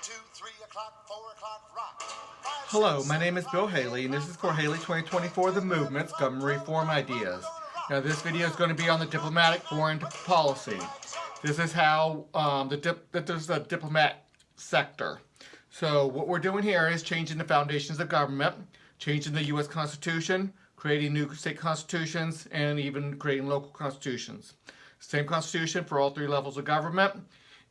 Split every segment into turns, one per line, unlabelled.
2, 3 o'clock, 4 o'clock, rock. 5,
Hello,
6,
my name is
7,
Bill
8,
Haley, and this is for Haley 2024 The Movements Government Reform Ideas. Now, this video is going to be on the diplomatic foreign policy. This is how there's the diplomat sector. So, what we're doing here is changing the foundations of government, changing the U.S. Constitution, creating new state constitutions, and even creating local constitutions. Same constitution for all three levels of government.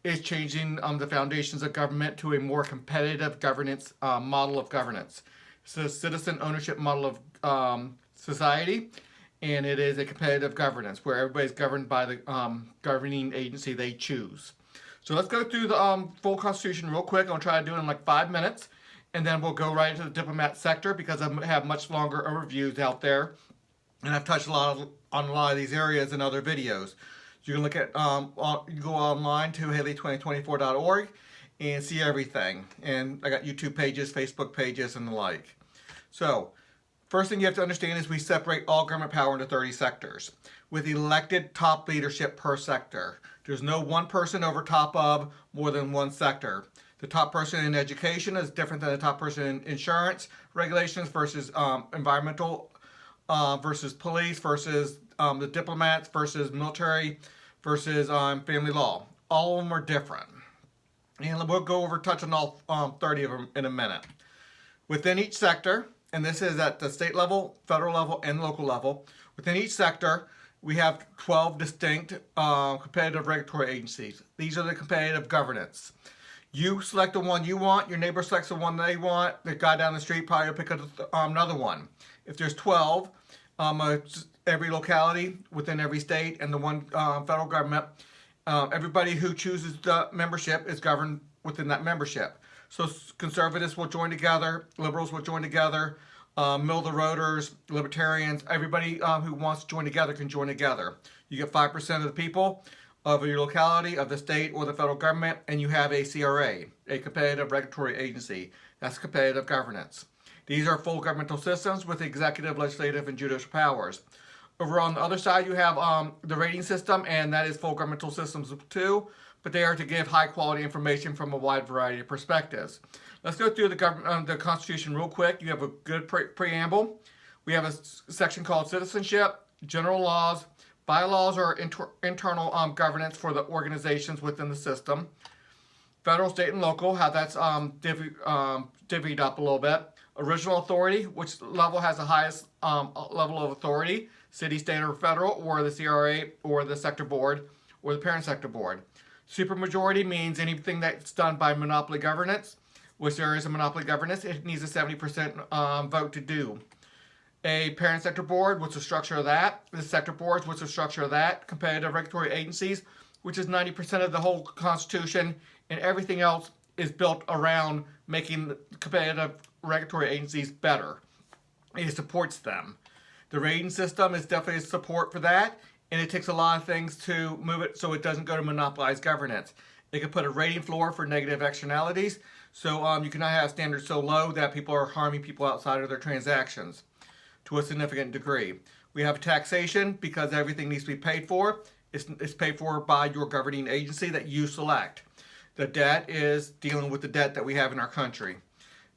Is changing the foundations of government to a more competitive governance model of governance. It's a citizen ownership model of society, and it is a competitive governance where everybody's governed by the governing agency they choose. So let's go through the full Constitution real quick. I'll try to do it in like 5 minutes, and then we'll go right into the diplomat sector because I have much longer overviews out there, and I've touched on a lot of these areas in other videos. You can look at, you go online to haley2024.org and see everything. And I got YouTube pages, Facebook pages, and the like. So, first thing you have to understand is we separate all government power into 30 sectors with elected top leadership per sector. There's no one person over top of more than one sector. The top person in education is different than the top person in insurance regulations versus environmental versus police versus the diplomats versus military versus family law. All of them are different. And we'll go over touch on all 30 of them in a minute. Within each sector, and this is at the state level, federal level, and local level, within each sector, we have 12 distinct competitive regulatory agencies. These are the competitive governance. You select the one you want, your neighbor selects the one they want, the guy down the street probably will pick another one. If there's 12, every locality within every state and the one federal government, everybody who chooses the membership is governed within that membership. So conservatives will join together, liberals will join together, middle of the roaders, libertarians, everybody who wants to join together can join together. You get 5% of the people of your locality, of the state or the federal government, and you have a CRA, a competitive regulatory agency. That's competitive governance. These are full governmental systems with executive, legislative, and judicial powers. Over on the other side, you have the rating system, and that is full governmental systems too, but they are to give high quality information from a wide variety of perspectives. Let's go through the Constitution real quick. You have a good preamble. We have a section called citizenship, general laws, bylaws or internal governance for the organizations within the system. Federal, state, and local, how that's divvied up a little bit. Original authority, which level has the highest level of authority, city, state, or federal, or the CRA, or the sector board, or the parent sector board. Supermajority means anything that's done by monopoly governance, which there is a monopoly governance, it needs a 70% vote to do. A parent sector board, what's the structure of that? The sector boards, what's the structure of that? Competitive regulatory agencies, which is 90% of the whole Constitution, and everything else is built around making competitive regulatory agencies better. It supports them. The rating system is definitely a support for that, and it takes a lot of things to move it so it doesn't go to monopolized governance. It can put a rating floor for negative externalities, so you cannot have standards so low that people are harming people outside of their transactions to a significant degree. We have taxation because everything needs to be paid for. It's paid for by your governing agency that you select. The debt is dealing with the debt that we have in our country.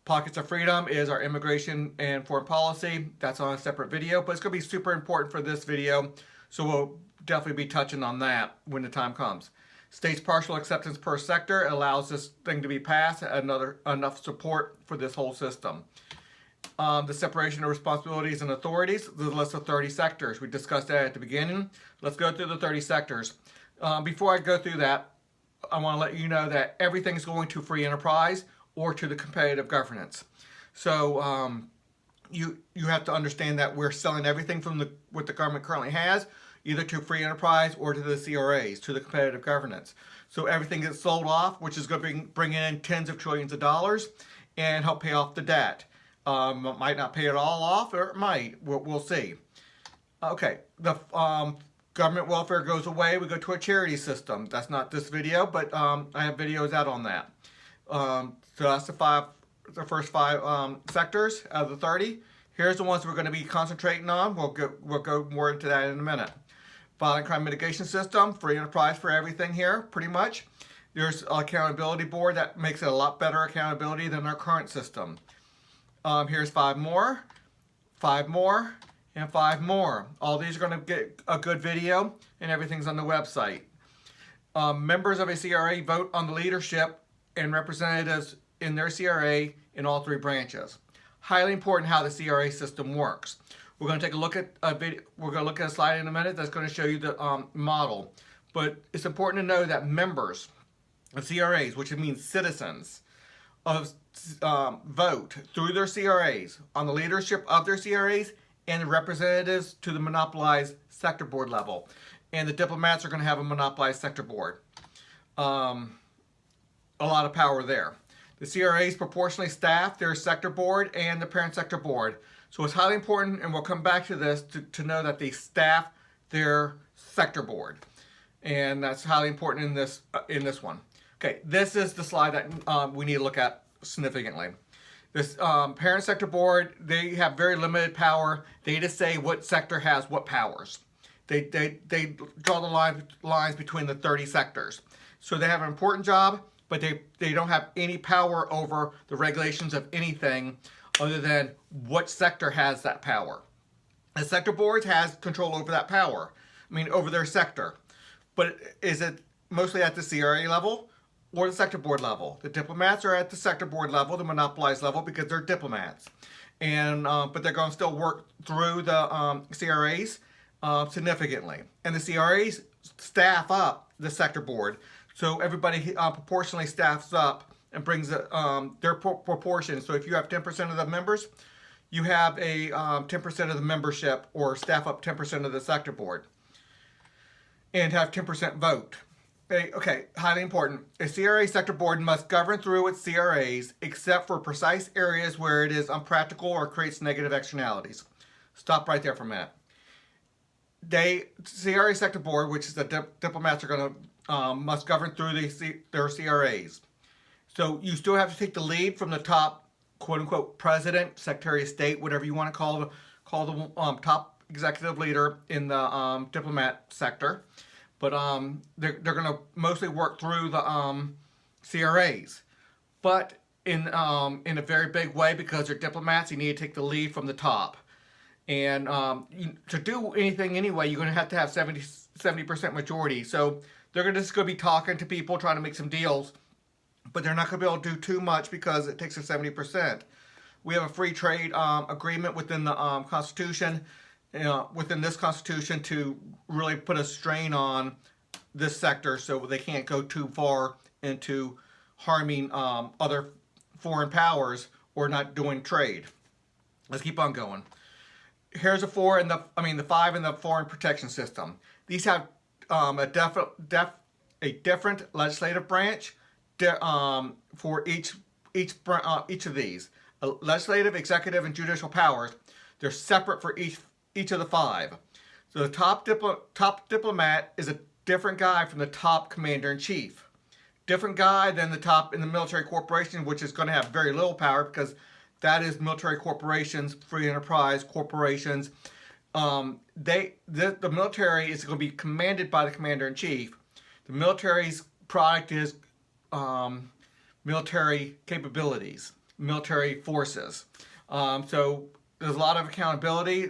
Pockets of freedom is our immigration and foreign policy. That's on a separate video, but it's going to be super important for this video, so we'll definitely be touching on that when the time comes. States' partial acceptance per sector allows this thing to be passed, enough support for this whole system. The separation of responsibilities and authorities, the list of 30 sectors. We discussed that at the beginning. Let's go through the 30 sectors. Before I go through that, I want to let you know that everything's going to free enterprise or to the competitive governance. So you have to understand that we're selling everything from what the government currently has, either to free enterprise or to the CRAs, to the competitive governance. So everything gets sold off, which is going to bring in tens of trillions of dollars and help pay off the debt. It might not pay it all off, or it might. We'll see. Okay, the government welfare goes away. We go to a charity system. That's not this video, but I have videos out on that. So that's the first five sectors out of the 30. Here's the ones we're going to be concentrating on. We'll go more into that in a minute. Violent crime mitigation system, free enterprise for everything here, pretty much. There's an accountability board that makes it a lot better accountability than our current system. Here's 5 more, 5 more, and 5 more. All these are going to get a good video, and everything's on the website. Members of a CRA vote on the leadership and representatives in their CRA in all 3 branches. Highly important how the CRA system works. We're going to take a look at a video. We're going to look at a slide in a minute that's going to show you the model. But it's important to know that members of CRAs, which means citizens, vote through their CRAs on the leadership of their CRAs and the representatives to the monopolized sector board level. And the diplomats are going to have a monopolized sector board. A lot of power there. The CRAs proportionally staff their sector board and the parent sector board. So it's highly important, and we'll come back to this, to know that they staff their sector board. And that's highly important in this one. Okay, this is the slide that we need to look at significantly. This parent sector board, they have very limited power. They just say what sector has what powers. They draw the lines between the 30 sectors. So they have an important job, but they don't have any power over the regulations of anything other than what sector has that power. The sector boards has control over that power. I mean, over their sector. But is it mostly at the CRA level or the sector board level? The diplomats are at the sector board level, the monopolized level, because they're diplomats. And but they're going to still work through the CRAs significantly. And the CRAs staff up the sector board. So everybody proportionally staffs up and brings their proportion. So if you have 10% of the members, you have a 10% of the membership, or staff up 10% of the sector board. And have 10% vote. Okay, highly important. A CRA sector board must govern through its CRAs except for precise areas where it is unpractical or creates negative externalities. Stop right there for a minute. CRA sector board, which is the diplomats are going to must govern through their CRAs. So you still have to take the lead from the top, quote unquote, president, secretary of state, whatever you want to call the top executive leader in the diplomat sector. But they're going to mostly work through the CRAs. But in a very big way, because they're diplomats, you need to take the lead from the top. And to do anything anyway, you're going to have 70% majority. So they're just going to be talking to people, trying to make some deals. But they're not going to be able to do too much because it takes a 70%. We have a free trade agreement within the Constitution. Within this Constitution, to really put a strain on this sector so they can't go too far into harming other foreign powers or not doing trade. Let's keep on going. Here's the 5 in the foreign protection system. These have a different legislative branch for each of these. Legislative, executive, and judicial powers. They're separate for each of the 5. So the top diplomat is a different guy from the top commander-in-chief. Different guy than the top in the military corporation, which is going to have very little power because that is military corporations, free enterprise corporations. The military is going to be commanded by the commander-in-chief. The military's product is military capabilities, military forces. So there's a lot of accountability.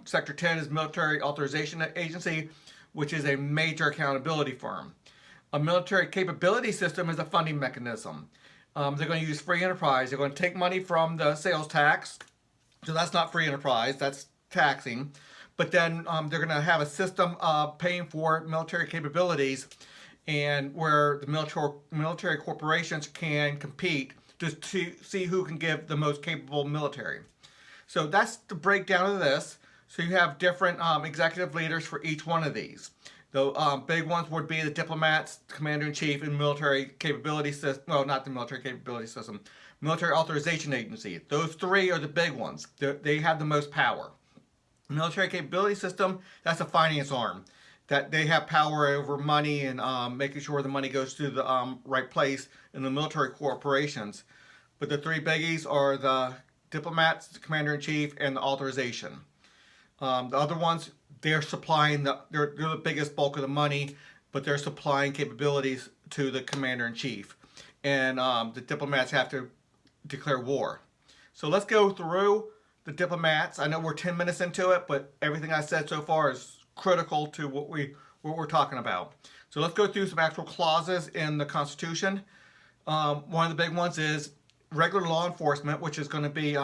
Sector 10 is Military Authorization Agency, which is a major accountability firm. A military capability system is a funding mechanism. They're going to use free enterprise. They're going to take money from the sales tax. So that's not free enterprise, that's taxing. But then they're going to have a system of paying for military capabilities, and where the military corporations can compete to see who can give the most capable military. So that's the breakdown of this. So you have different executive leaders for each one of these. The big ones would be the diplomats, commander-in-chief, and military capability system. Well, not the military capability system. Military Authorization Agency. Those 3 are the big ones. They have the most power. Military capability system, that's a finance arm. That they have power over money and making sure the money goes to the right place in the military corporations. But the 3 biggies are the diplomats, the commander-in-chief, and the authorization. The other ones, they're supplying they're the biggest bulk of the money, but they're supplying capabilities to the commander-in-chief, and the diplomats have to declare war. So let's go through the diplomats. I know we're 10 minutes into it, but everything I said so far is critical to what we're talking about. So let's go through some actual clauses in the Constitution. One of the big ones is regular law enforcement, which is going to be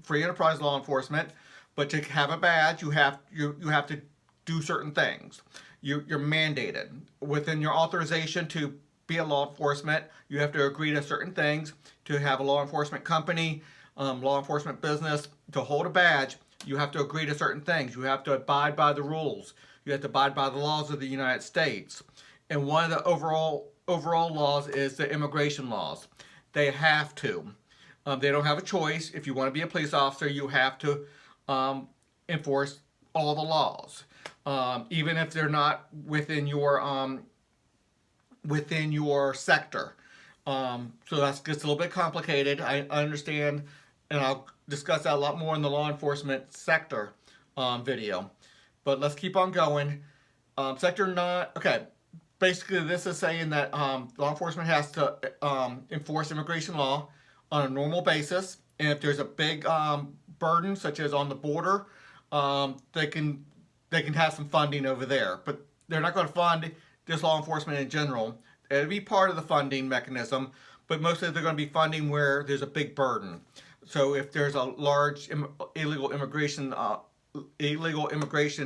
free enterprise law enforcement. But to have a badge, you have to do certain things. You're mandated within your authorization to be a law enforcement. You have to agree to certain things to have a law enforcement company, law enforcement business. To hold a badge, you have to agree to certain things. You have to abide by the rules. You have to abide by the laws of the United States. And one of the overall laws is the immigration laws. They have to. They don't have a choice. If you want to be a police officer, you have to enforce all the laws, even if they're not within your sector. So that gets a little bit complicated. I understand, and I'll discuss that a lot more in the law enforcement sector video. But let's keep on going. Sector 9. Okay. Basically, this is saying that law enforcement has to enforce immigration law on a normal basis, and if there's a big burden, such as on the border, they can have some funding over there. But they're not going to fund just law enforcement in general. It'll be part of the funding mechanism, but mostly they're going to be funding where there's a big burden. So if there's a large illegal immigration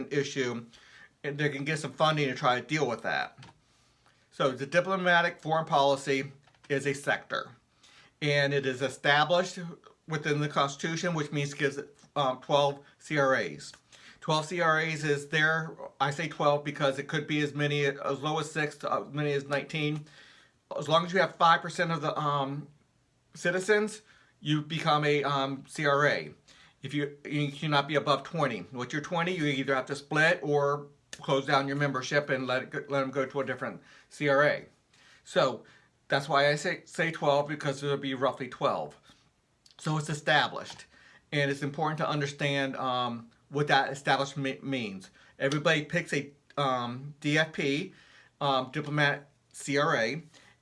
issue, they can get some funding to try to deal with that. So the diplomatic foreign policy is a sector, and it is established within the Constitution, which means it gives 12 CRAs. 12 CRAs is there. I say 12 because it could be as low as 6 to as many as 19. As long as you have 5% of the citizens, you become a CRA. If you cannot be above 20. Once you're 20, you either have to split or close down your membership and let them go to a different CRA. So that's why I say 12, because there'll be roughly 12. So it's established, and it's important to understand what that establishment means. Everybody picks a DFP, diplomatic CRA,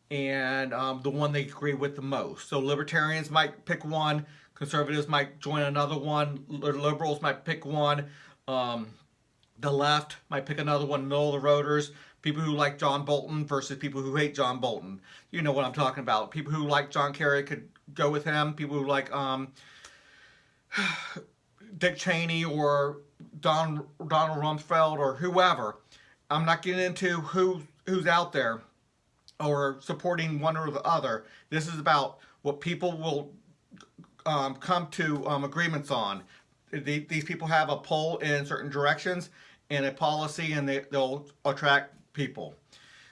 and the one they agree with the most. So libertarians might pick one, conservatives might join another one, liberals might pick one, the left might pick another one, middle of the roaders, people who like John Bolton versus people who hate John Bolton. You know what I'm talking about. People who like John Kerry could go with him. People who like Dick Cheney or Donald Rumsfeld or whoever. I'm not getting into who's out there or supporting one or the other. This is about what people will come to agreements on. These people have a pull in certain directions and a policy, and they'll attract people.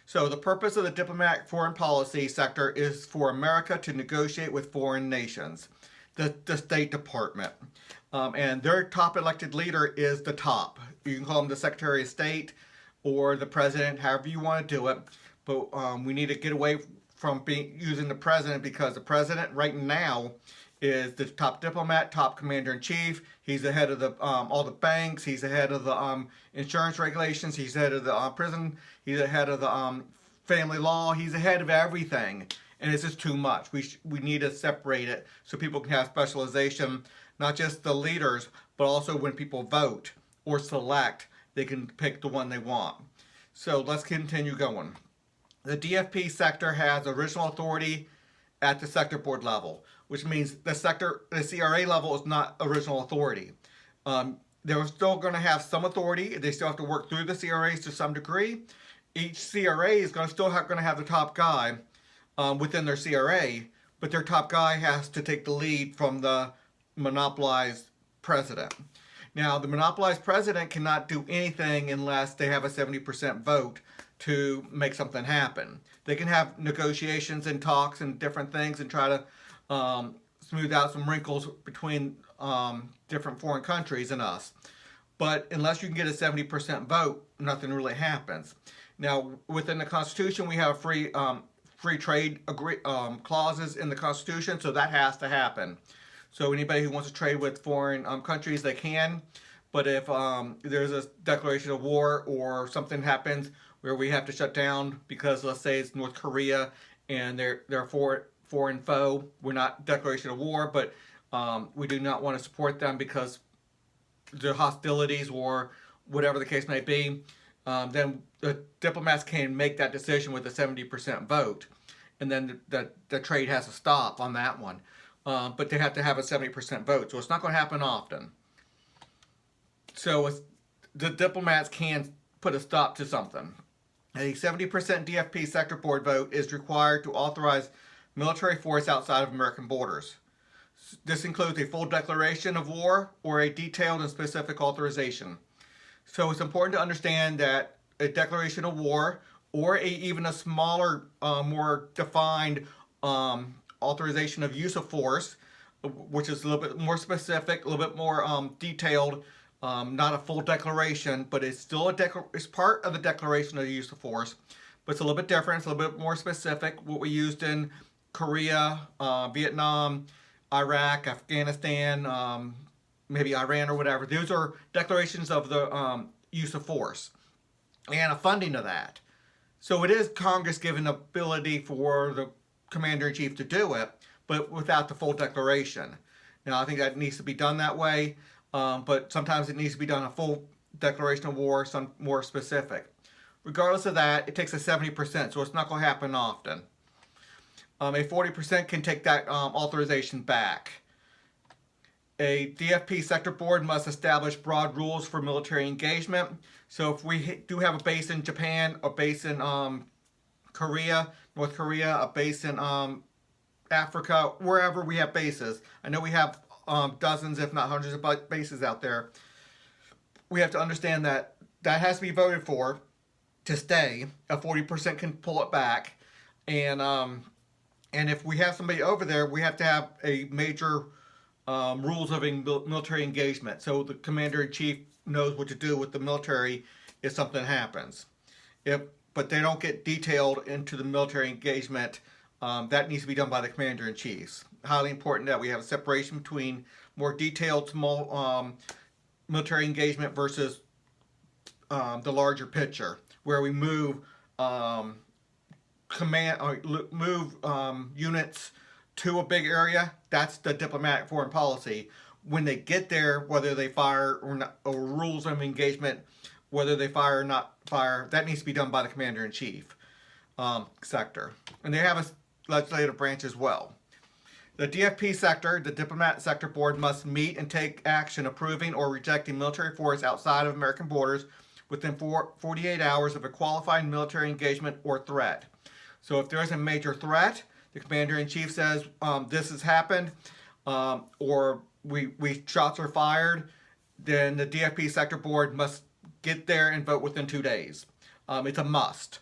So the purpose of the diplomatic foreign policy sector is for America to negotiate with foreign nations, the State Department. And their top elected leader is the top. You can call him the Secretary of State or the President, however you want to do it. But we need to get away from using the President, because the President right now is the top diplomat, top commander-in-chief. He's the head of the all the banks. He's the head of the insurance regulations. He's the head of the prison. He's the head of the family law. He's the head of everything, and it's just too much. We need to separate it so people can have specialization, not just the leaders, but also when people vote or select, they can pick the one they want. So let's continue going. The DFP sector has original authority at the sector board level, which means the CRA level is not original authority. They're still going to have some authority. They still have to work through the CRAs to some degree. Each CRA is going to have the top guy within their CRA, but their top guy has to take the lead from the monopolized president. Now, the monopolized president cannot do anything unless they have a 70% vote to make something happen. They can have negotiations and talks and different things and try to smooth out some wrinkles between different foreign countries and us. But unless you can get a 70% vote, nothing really happens. Now, within the Constitution, we have free trade clauses in the Constitution, so that has to happen. So anybody who wants to trade with foreign countries, they can. But if there's a declaration of war or something happens where we have to shut down because, let's say, it's North Korea and they're a foreign foe. We're not declaration of war, but we do not want to support them because the hostilities or whatever the case may be. Then the diplomats can make that decision with a 70% vote, and then the trade has to stop on that one. But they have to have a 70% vote, so it's not going to happen often. So the diplomats can put a stop to something. A 70% DFP sector board vote is required to authorize military force outside of American borders. This includes a full declaration of war or a detailed and specific authorization. So it's important to understand that a declaration of war or even a smaller, more defined authorization of use of force, which is a little bit more specific, a little bit more detailed, not a full declaration, but it's still it's part of the declaration of the use of force, but it's a little bit different, it's a little bit more specific. What we used in Korea, Vietnam, Iraq, Afghanistan, maybe Iran or whatever. Those are declarations of the use of force and a funding of that. So it is Congress given the ability for the Commander-in-Chief to do it, but without the full declaration. Now, I think that needs to be done that way, but sometimes it needs to be done a full declaration of war, some more specific. Regardless of that, it takes a 70%, so it's not going to happen often. A 40% can take that authorization back. A DFP sector board must establish broad rules for military engagement. So if we do have a base in Japan, a base in Korea, North Korea, a base in Africa, wherever we have bases. I know we have dozens, if not hundreds of bases out there. We have to understand that that has to be voted for to stay. A 40% can pull it back. And if we have somebody over there, we have to have a major rules of military engagement. So the Commander-in-Chief knows what to do with the military if something happens. But they don't get detailed into the military engagement. That needs to be done by the Commander-in-Chiefs. Highly important that we have a separation between more detailed small military engagement versus the larger picture, where we move units to a big area. That's the diplomatic foreign policy. When they get there, whether they fire or not, or rules of engagement, whether they fire or not fire, that needs to be done by the Commander-in-Chief sector. And they have a legislative branch as well. The DFP sector, the Diplomat Sector Board, must meet and take action approving or rejecting military force outside of American borders within 48 hours of a qualified military engagement or threat. So if there is a major threat, the Commander-in-Chief says this has happened, or we shots are fired, then the DFP Sector Board must get there and vote within 2 days. It's a must.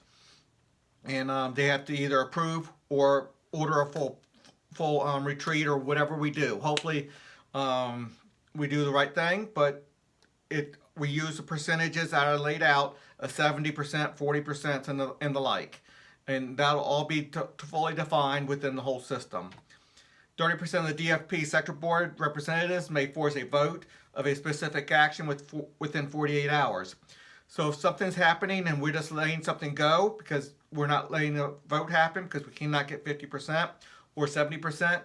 And they have to either approve or order a full retreat or whatever we do. Hopefully we do the right thing, but we use the percentages that are laid out, a 70%, 40%, and the like. And that'll all be fully defined within the whole system. 30% of the DFP Sector Board representatives may force a vote of a specific action within 48 hours. So if something's happening and we're just letting something go because we're not letting the vote happen because we cannot get 50% or 70%,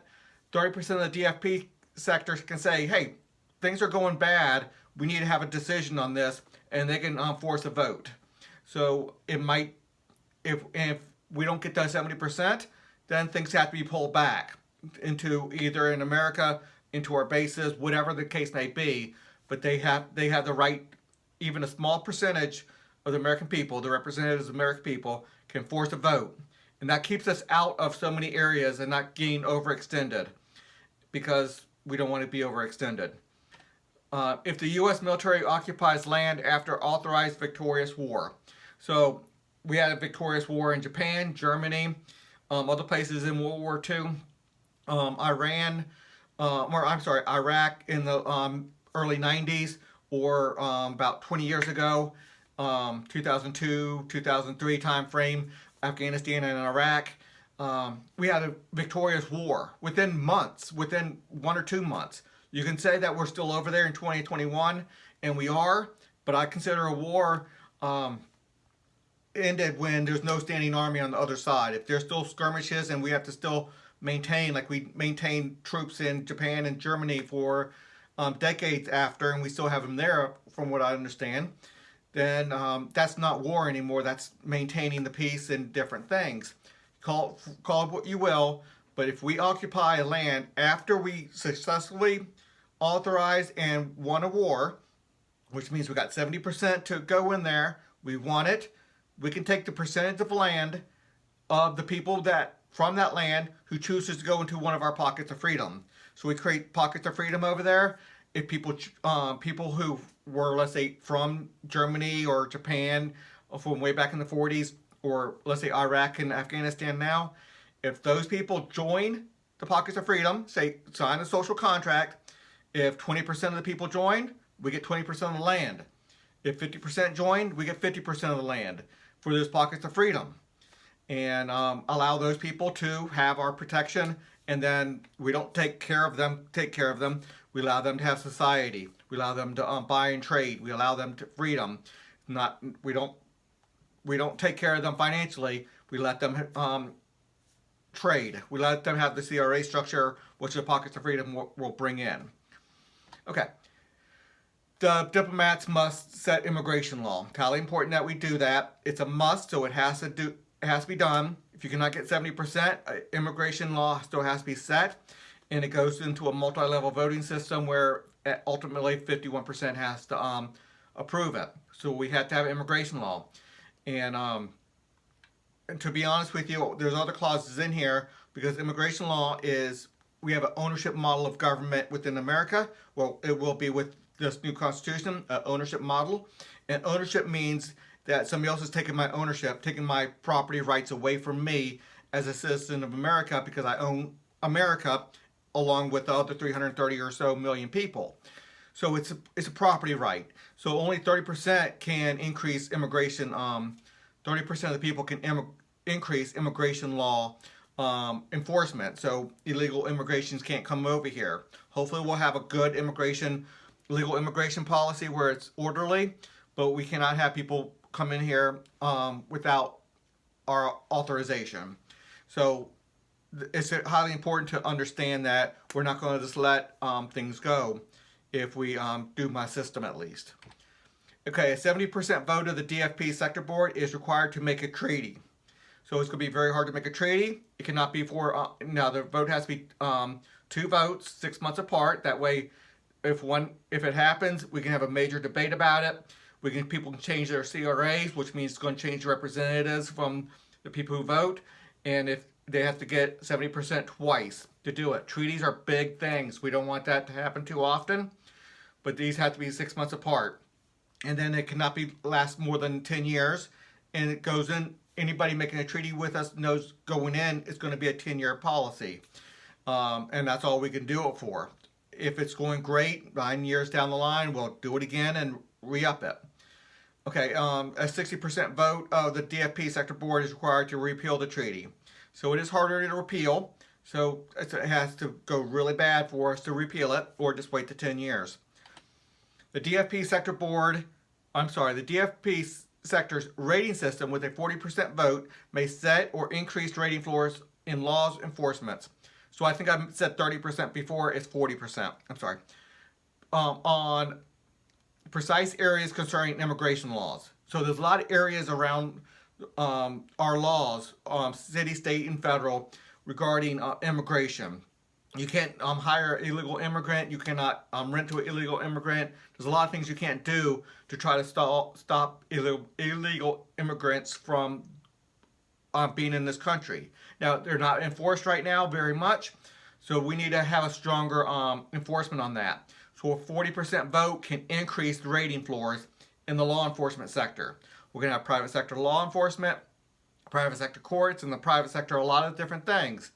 30% of the DFP sector can say, hey, things are going bad, we need to have a decision on this, and they can force a vote. So it might, if we don't get that 70%, then things have to be pulled back into either in America, into our bases, whatever the case may be. But they have the right, even a small percentage of the American people, the representatives of the American people, can force a vote. And that keeps us out of so many areas and not getting overextended, because we don't want to be overextended. If the U.S. military occupies land after authorized victorious war. So we had a victorious war in Japan, Germany, other places in World War II, Iraq in the early 90s, or about 20 years ago, 2002, 2003 time frame, Afghanistan and Iraq. We had a victorious war within months, within 1 or 2 months. You can say that we're still over there in 2021, and we are, but I consider a war ended when there's no standing army on the other side. If there's still skirmishes and we have to still maintain, like we maintained troops in Japan and Germany for decades after, and we still have them there, from what I understand, then that's not war anymore. That's maintaining the peace and different things. Call it what you will, but if we occupy a land after we successfully authorized and won a war, which means we got 70% to go in there, we won it, we can take the percentage of land of the people that from that land who chooses to go into one of our pockets of freedom. So we create pockets of freedom over there. If people who were, let's say, from Germany or Japan from way back in the 40s, or let's say Iraq and Afghanistan now, if those people join the pockets of freedom, say sign a social contract, if 20% of the people join, we get 20% of the land. If 50% join, we get 50% of the land for those pockets of freedom, and allow those people to have our protection. And then we don't take care of them. We allow them to have society. We allow them to buy and trade. We allow them to freedom. We don't take care of them financially. We let them trade. We let them have the CRA structure, which the pockets of freedom will bring in. Okay. The diplomats must set immigration law. It's highly important that we do that. It's a must, so it has to be done. If you cannot get 70%, immigration law still has to be set, and it goes into a multi-level voting system where ultimately 51% has to approve it. So we have to have immigration law, and to be honest with you, there's other clauses in here because immigration law is, we have an ownership model of government within America. Well, it will be with this new constitution, ownership model, and ownership means that somebody else is taking my ownership, taking my property rights away from me as a citizen of America because I own America along with the other 330 or so million people. So it's a property right. So only 30% can increase immigration. 30% of the people can increase immigration law enforcement. So illegal immigrations can't come over here. Hopefully we'll have a good legal immigration policy where it's orderly, but we cannot have people come in here without our authorization. So it's highly important to understand that we're not going to just let things go if we do my system at least. Okay, a 70% vote of the DFP sector board is required to make a treaty. So it's going to be very hard to make a treaty. It cannot be for, now the vote has to be 2 votes, 6 months apart. That way, if it happens, we can have a major debate about it. People can change their CRAs, which means it's going to change the representatives from the people who vote. And if they have to get 70% twice to do it. Treaties are big things. We don't want that to happen too often. But these have to be 6 months apart. And then it cannot last more than 10 years. And it goes in, anybody making a treaty with us knows going in, it's going to be a 10-year policy. And that's all we can do it for. If it's going great, 9 years down the line, we'll do it again and re-up it. Okay, a 60% vote of the DFP sector board is required to repeal the treaty. So it is harder to repeal. So it has to go really bad for us to repeal it, or just wait the 10 years. The DFP sector's rating system with a 40% vote may set or increase rating floors in laws enforcement. So I think I said 30% before, it's 40%. I'm sorry. On precise areas concerning immigration laws. So there's a lot of areas around our laws, city, state, and federal, regarding immigration. You can't hire an illegal immigrant. You cannot rent to an illegal immigrant. There's a lot of things you can't do to try to stop illegal immigrants from being in this country. Now, they're not enforced right now very much, so we need to have a stronger enforcement on that. So a 40% vote can increase the rating floors in the law enforcement sector. We're going to have private sector law enforcement, private sector courts, and the private sector a lot of different things.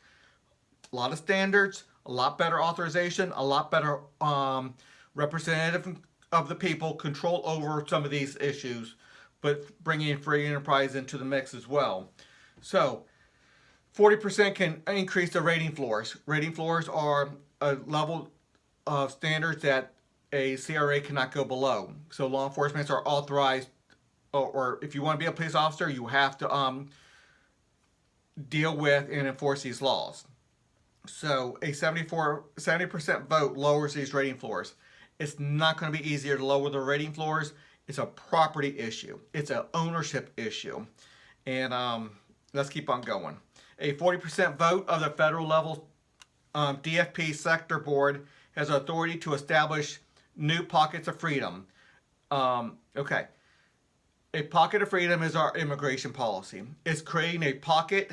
A lot of standards, a lot better authorization, a lot better representative of the people control over some of these issues, but bringing free enterprise into the mix as well. So 40% can increase the rating floors. Rating floors are a level of standards that a CRA cannot go below. So law enforcement are authorized or if you want to be a police officer, you have to deal with and enforce these laws. So a 70% vote lowers these rating floors. It's not going to be easier to lower the rating floors. It's a property issue. It's an ownership issue. And let's keep on going. A 40% vote of the federal level DFP sector board has authority to establish new pockets of freedom. Okay. A pocket of freedom is our immigration policy. It's creating a pocket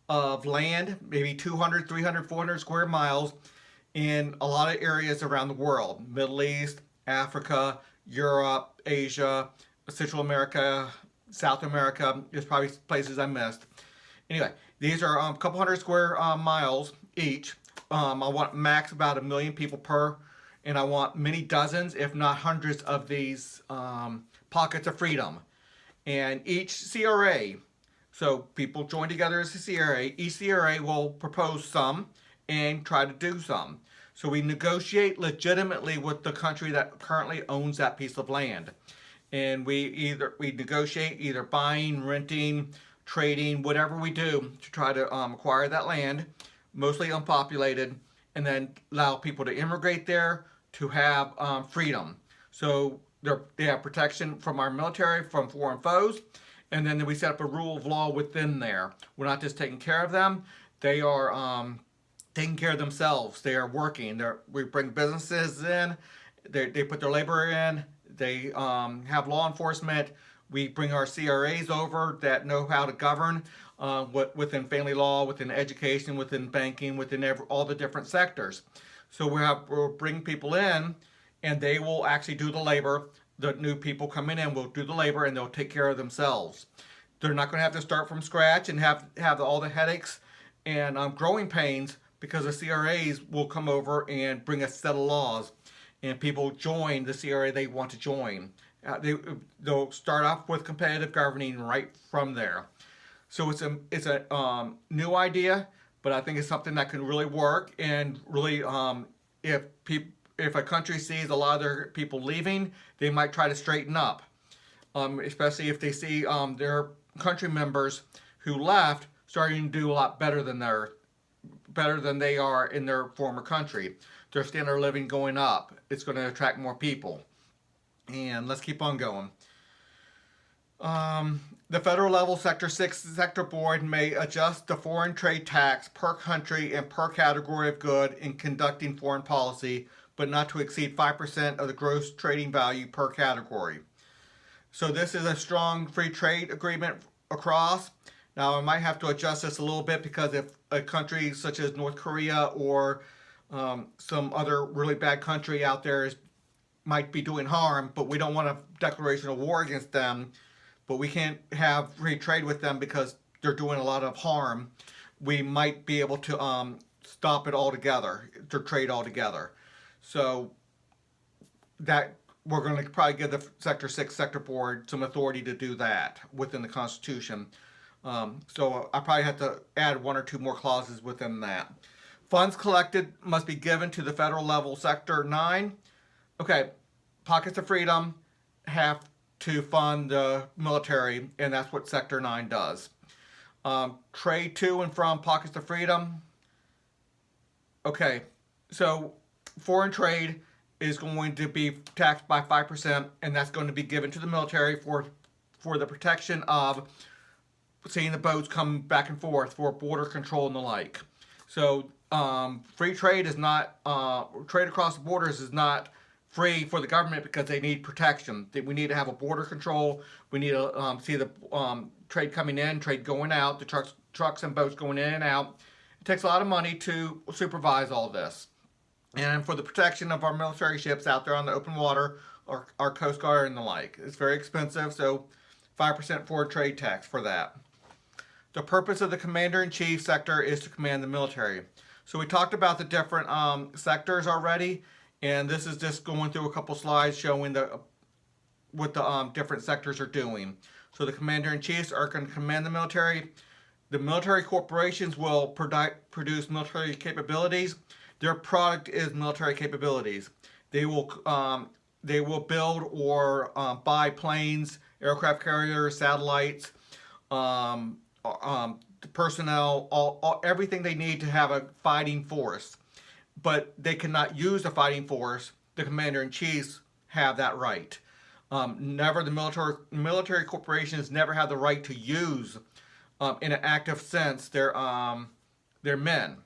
of land, maybe 200, 300, 400 square miles in a lot of areas around the world. Middle East, Africa, Europe, Asia, Central America, South America. There's probably places I missed. Anyway, these are a couple hundred square miles each. I want max about 1 million people per, and I want many dozens, if not hundreds, of these pockets of freedom. And each CRA, so people join together as a CRA, each CRA will propose some and try to do some. So we negotiate legitimately with the country that currently owns that piece of land. And we negotiate either buying, renting, trading, whatever we do to try to acquire that land, mostly unpopulated, and then allow people to immigrate there to have freedom. So they have protection from our military, from foreign foes, and then we set up a rule of law within there. We're not just taking care of them; they are taking care of themselves. They are working. We bring businesses in. They put their labor in. They have law enforcement. We bring our CRAs over that know how to govern within family law, within education, within banking, within all the different sectors. So we'll bring people in, and they will actually do the labor. The new people coming in will do the labor, and they'll take care of themselves. They're not going to have to start from scratch and have all the headaches and growing pains, because the CRAs will come over and bring a set of laws, and people join the CRA they want to join. They'll start off with competitive governing right from there. So it's a new idea, but I think it's something that can really work. And really, if a country sees a lot of their people leaving, they might try to straighten up. Especially if they see their country members who left starting to do a lot better than they are in their former country. Their standard of living going up. It's going to attract more people. And let's keep on going. The federal level Sector 6 sector board may adjust the foreign trade tax per country and per category of good in conducting foreign policy, but not to exceed 5% of the gross trading value per category. So this is a strong free trade agreement across. Now I might have to adjust this a little bit, because if a country such as North Korea or some other really bad country out there might be doing harm, but we don't want a declaration of war against them, but we can't have free trade with them because they're doing a lot of harm, we might be able to stop it altogether, to trade altogether. So that we're going to probably give the Sector 6 sector board some authority to do that within the Constitution. So I probably have to add 1 or 2 more clauses within that. Funds collected must be given to the federal level Sector 9. Okay, pockets of freedom have to fund the military, and that's what Sector 9 does. Trade to and from pockets of freedom. Okay, so foreign trade is going to be taxed by 5%, and that's going to be given to the military for the protection of seeing the boats come back and forth for border control and the like. So free trade is not, trade across the borders is not free for the government, because they need protection. We need to have a border control. We need to see the trade coming in, trade going out, the trucks and boats going in and out. It takes a lot of money to supervise all this. And for the protection of our military ships out there on the open water, or our Coast Guard and the like. It's very expensive, so 5% foreign trade tax for that. The purpose of the Commander-in-Chief sector is to command the military. So we talked about the different sectors already, and this is just going through a couple slides showing what the different sectors are doing. So the Commander-in-Chiefs are going to command the military. The military corporations will produce military capabilities. Their product is military capabilities. They will build or buy planes, aircraft carriers, satellites, the personnel, everything they need to have a fighting force. But they cannot use the fighting force. The commander-in-chiefs have that right. Never the military corporations never have the right to use, in an active sense, their men,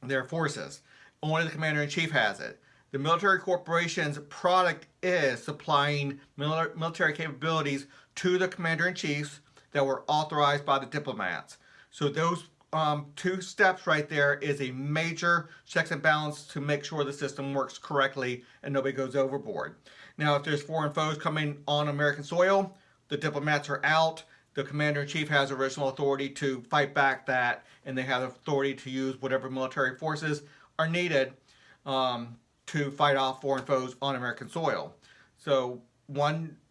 their forces. Only the commander-in-chief has it. The military corporation's product is supplying military capabilities to the commander-in-chiefs that were authorized by the diplomats. So those two steps right there is a major checks and balance to make sure the system works correctly and nobody goes overboard. Now, if there's foreign foes coming on American soil, the diplomats are out. The commander-in-chief has original authority to fight back that, and they have authority to use whatever military forces are needed to fight off foreign foes on American soil. So,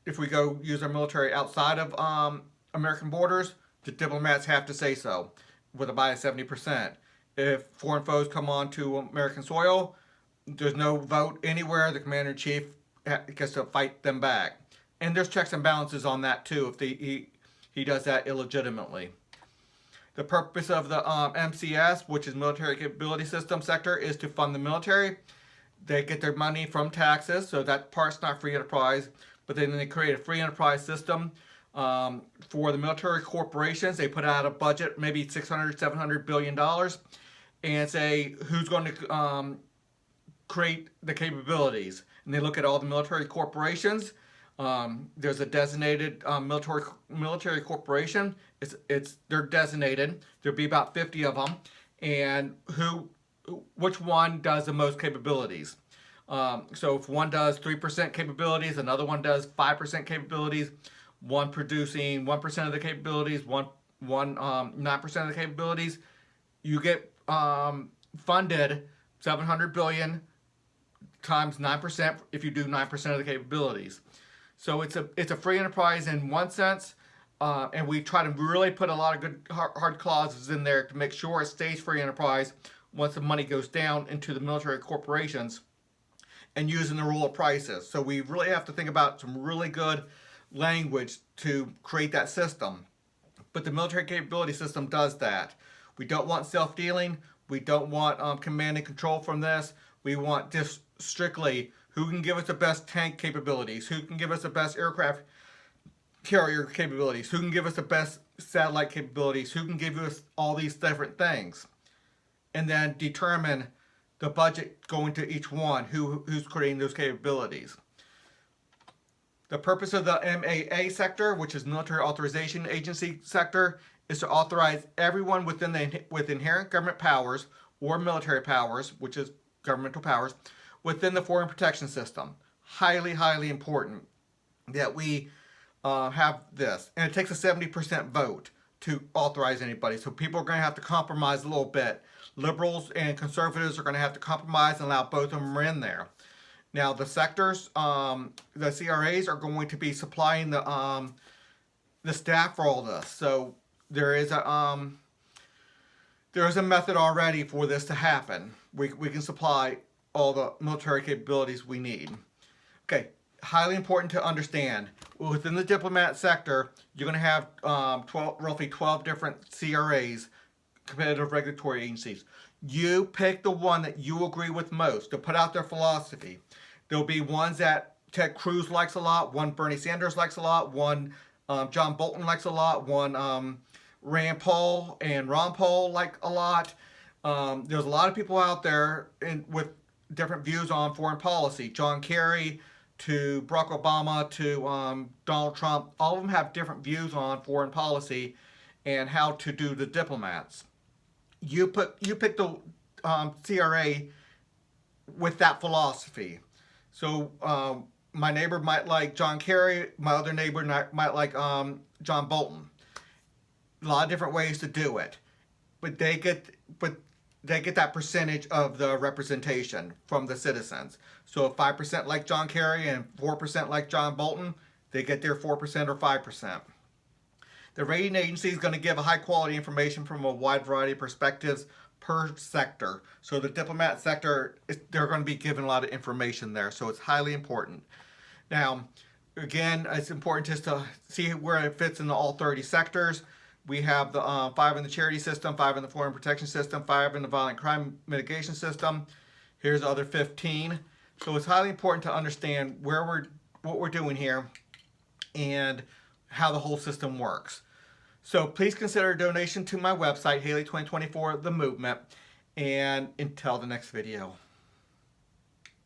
if we go use our military outside of American borders, the diplomats have to say so, with a bias 70%. If foreign foes come onto American soil, there's no vote anywhere. The commander-in-chief gets to fight them back. And there's checks and balances on that too if he does that illegitimately. The purpose of the MCS, which is Military Capability System sector, is to fund the military. They get their money from taxes, so that part's not free enterprise. But then they create a free enterprise system for the military corporations. They put out a budget, maybe $600-700 billion, and say who's going to create the capabilities. And they look at all the military corporations. There's a designated military corporation. They're designated. There'll be about 50 of them, and which one does the most capabilities. So if one does 3% capabilities, another one does 5% capabilities, one producing 1% of the capabilities, one 9% of the capabilities, you get funded $700 billion times 9% if you do 9% of the capabilities. So it's a free enterprise in one sense, and we try to really put a lot of good hard clauses in there to make sure it stays free enterprise once the money goes down into the military corporations and using the rule of prices. So we really have to think about some really good language to create that system. But the military capability system does that. We don't want self-dealing. We don't want command and control from this. We want just strictly who can give us the best tank capabilities, who can give us the best aircraft carrier capabilities, who can give us the best satellite capabilities, who can give us all these different things. And then determine the budget going to each one, who's creating those capabilities. The purpose of the MAA sector, which is Military Authorization Agency sector, is to authorize everyone with inherent government powers or military powers, which is governmental powers, within the foreign protection system. Highly, highly important that we have this. And it takes a 70% vote to authorize anybody. So people are going to have to compromise a little bit. Liberals and conservatives are going to have to compromise and allow both of them in there. Now the sectors, the CRAs are going to be supplying the staff for all this. So there is a method already for this to happen. We can supply all the military capabilities we need. Okay, highly important to understand. Within the diplomat sector, you're going to have roughly 12 different CRAs, competitive regulatory agencies. You pick the one that you agree with most to put out their philosophy. There'll be ones that Ted Cruz likes a lot, one Bernie Sanders likes a lot, one John Bolton likes a lot, one Rand Paul and Ron Paul like a lot. There's a lot of people out there with different views on foreign policy. John Kerry to Barack Obama to Donald Trump, all of them have different views on foreign policy and how to do the diplomats. You pick the CRA with that philosophy. So my neighbor might like John Kerry, my other neighbor might like John Bolton. A lot of different ways to do it, but they get that percentage of the representation from the citizens. So if 5% like John Kerry and 4% like John Bolton, they get their 4% or 5%. The rating agency is going to give a high quality information from a wide variety of perspectives per sector. So the diplomat sector, they're going to be given a lot of information there, so it's highly important. Now, again, it's important just to see where it fits into all 30 sectors. We have the 5 in the charity system, 5 in the foreign protection system, 5 in the violent crime mitigation system. Here's the other 15. So it's highly important to understand what we're doing here and how the whole system works. So please consider a donation to my website, Haley 2024 The Movement. And until the next video.